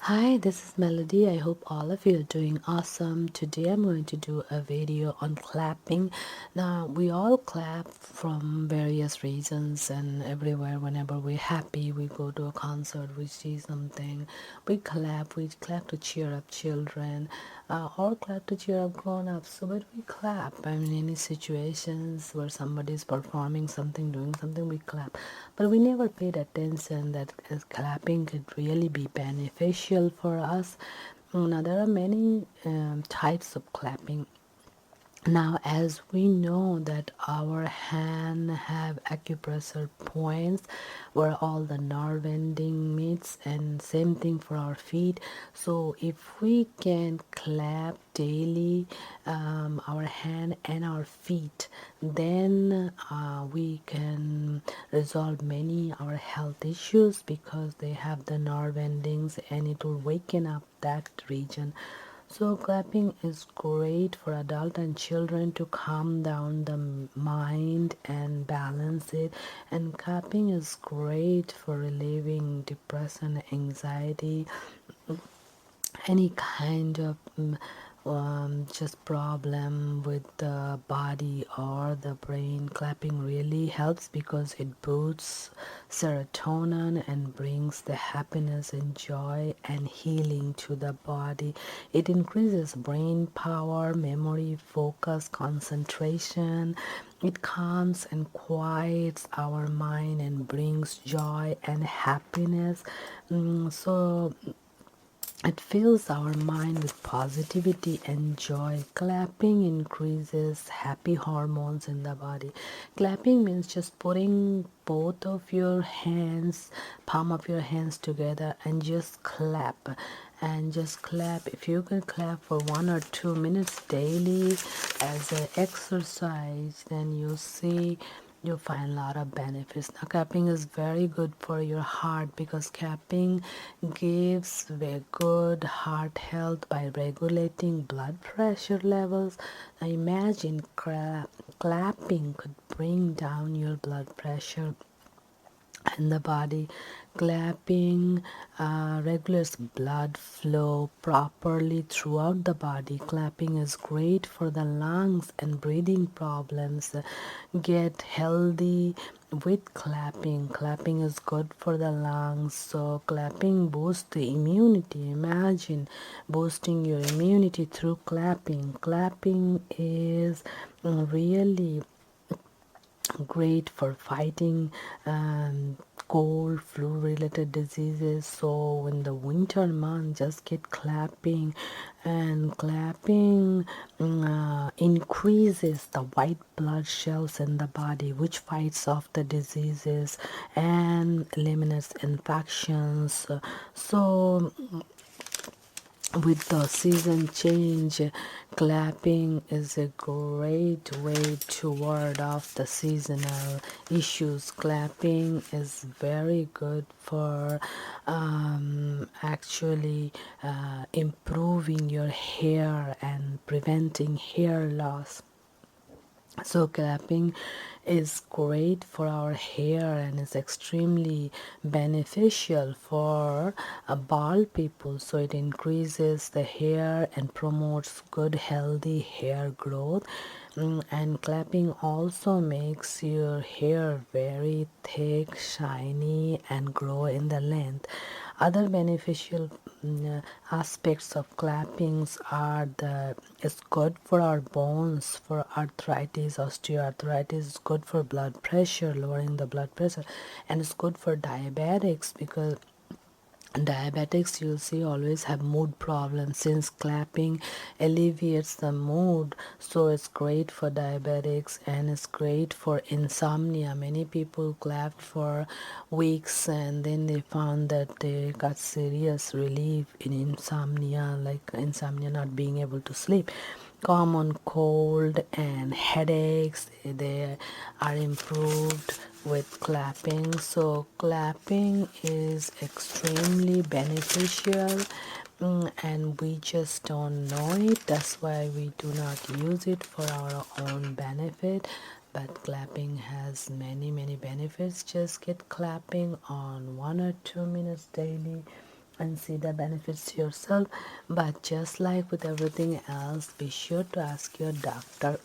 Hi, this is Melody. I hope all of you are doing awesome. Today I'm going to do a video on clapping. Now, we all clap from various reasons, and everywhere whenever we're happy, we go to a concert, we see something, we clap to cheer up children, or clap to cheer up grown-ups. So, but we clap. I mean, any situations where somebody is performing something, doing something, we clap. But we never paid attention that clapping could really be beneficial for us. Now, there are many types of clapping. Now, as we know that our hand have acupressure points where all the nerve ending meets, and same thing for our feet. So if we can clap daily, our hand and our feet, then we can resolve many our health issues because they have the nerve endings and it will waken up that region. So clapping is great for adult and children to calm down the mind and balance it. And clapping is great for relieving depression, anxiety, any kind of just problem with the body or the brain. Clapping really helps because it boosts serotonin and brings the happiness and joy and healing to the body. It increases brain power, memory, focus, concentration. It calms and quiets our mind and brings joy and happiness. So it fills our mind with positivity and joy. Clapping increases happy hormones in the body. Clapping means just putting both of your hands, palm of your hands together and just clap. And just clap. If you can clap for 1 or 2 minutes daily as an exercise, then you see you'll find a lot of benefits. Now, clapping is very good for your heart because clapping gives very good heart health by regulating blood pressure levels. Now, imagine clapping could bring down your blood pressure in the body. Clapping regulates blood flow properly throughout the body. Clapping is great for the lungs and breathing problems. Get healthy with clapping. Clapping is good for the lungs. So clapping boosts the immunity. Imagine boosting your immunity through clapping. Clapping is really great for fighting cold, flu related diseases. So in the winter month, just get clapping, and clapping increases the white blood cells in the body, which fights off the diseases and eliminates infections. So with the season change, clapping is a great way to ward off the seasonal issues. Clapping is very good for actually improving your hair and preventing hair loss. So clapping is great for our hair and is extremely beneficial for bald people. So it increases the hair and promotes good healthy hair growth. And clapping also makes your hair very thick, shiny, and grow in the length. Other beneficial aspects of clappings are that it's good for our bones, for arthritis, osteoarthritis. It's good for blood pressure, lowering the blood pressure, and it's good for diabetics because diabetics, you'll see, always have mood problems. Since clapping alleviates the mood, so it's great for diabetics and it's great for insomnia. Many people clapped for weeks and then they found that they got serious relief in insomnia, like insomnia, not being able to sleep. Common cold and headaches, they are improved with clapping. So clapping is extremely beneficial, and we just don't know it. That's why we do not use it for our own benefit. But clapping has many benefits. Just get clapping on 1 or 2 minutes daily and see the benefits yourself. But just like with everything else, be sure to ask your doctor.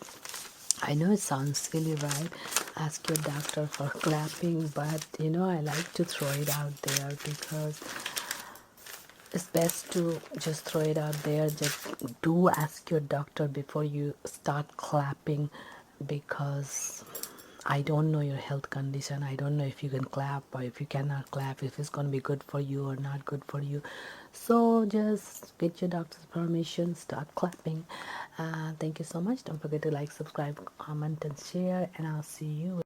I know it sounds silly, right? Ask your doctor for clapping, but I like to throw it out there because it's best to just throw it out there. Just do ask your doctor before you start clapping, because I don't know your health condition. I don't know if you can clap or if you cannot clap, if it's going to be good for you or not good for you. So just get your doctor's permission, start clapping. Thank you so much. Don't forget to like, subscribe, comment, and share, and I'll see you